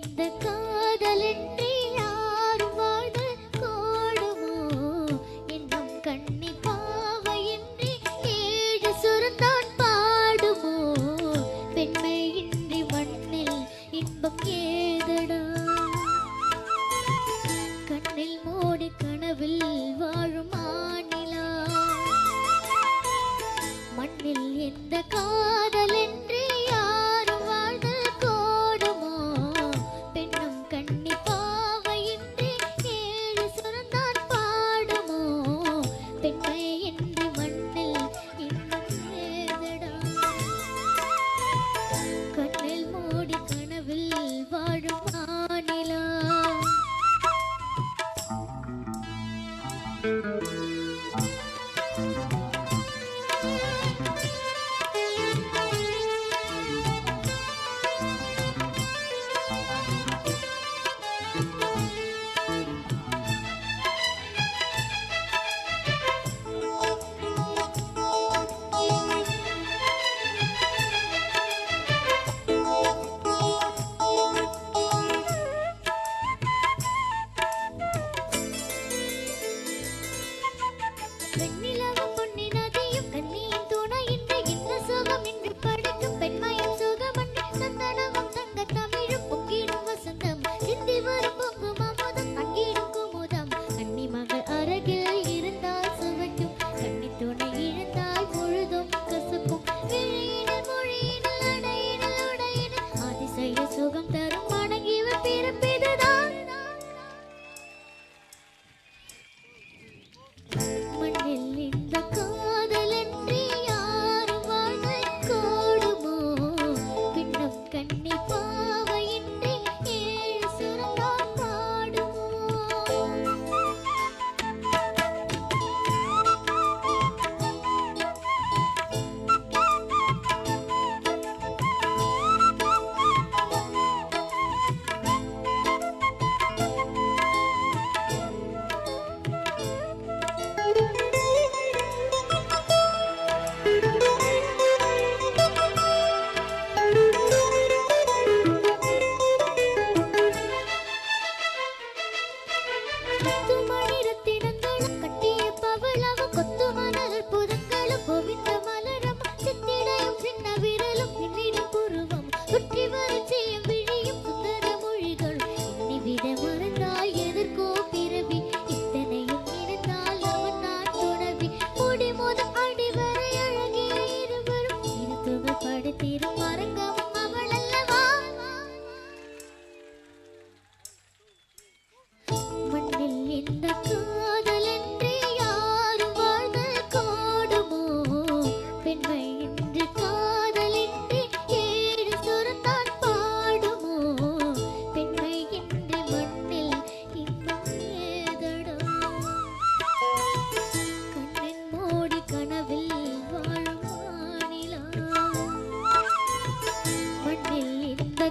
இந்த காதலின்றி யாரும் வாழ்ந்து கோடுமோ என்னும் கண்ணி பாவையின்றி ஏழு சுரந்தான் பாடுமோ பெண்மையின்றி மண்ணில் இன்பம் ஏதடா கண்ணில் மூடி கனவில் வாழும் ஆணிலா மண்ணில் எந்த காதலின்றி யாரும் வாழ்ந்து கோடுமோ பெண்ணும் கண்ணி பாவையின்றி ஏழு சுரந்தான் பாடுமோ பெண்மையின்றி மண்ணில் இன்னும் ஏதடா கண்ணில் மூடி கனவில் வாழும் ஆணிலா வெண்ணிலவும் பொன்னினதியும் கண்ணியின் துணையின்றி இந்த சுகம் இன்று படைக்கும் பெண்மையும் சுகமன்று சந்தனமும் தங்க தமிழும் பொங்கிடும் வசந்தம் சிந்தி வரும் பொங்கும் அமுதம் அங்கிடும் குமுதம் கன்னி மகள் அருகில் இருந்தால் சுவைக்கும் கன்னி துணை இழந்தால் முழுதும் கசக்கும் விழியினில் மொழியினில் அடையினில் உடையினில் அதிசய சுகம் தரும் வணங்கியவர் பிறப்பிதுதான் மண்ணில் இந்த காதலின்றி யாரும் வாழ்ந்து கோடுமோ பின்னும் கண்ணி பாவையின்றி ஏழு சுரந்தான் பாடுமோ முத்துமணி ரத்தினங்களும் கட்டிய பவளமும் கொத்து மலர் புதங்களும் கோவிந்த மலரும் சித்திடையும் சின்ன விரலும் பின்னிடும் புருவம் சுற்றி வரச் செய்யும் விழியும் சுந்தர மொழிகளும் இன்னி விட மறந்தால் எதற்கோ பிறவி இத்தனையும் இணைந்தால் அவன் நான் துணவி முடி முதல் அடி வரை அழகிய இருவரும் இருத்துவ படுத்திரும் மறங்கவும் அவள் அல்லவா மண்ணில் இந்த காதலின்றி யாரும் வாழ்ந்து கோடுமோ பெண்மையின்றி காதலின்றி ஏழு சுரந்தான் பாடுமோ பெண்மையின்றி மண்ணில் இன்னும் ஏதடா கண்ணின் மூடி கனவில் வாழும் ஆணிலா மண்ணில் இந்த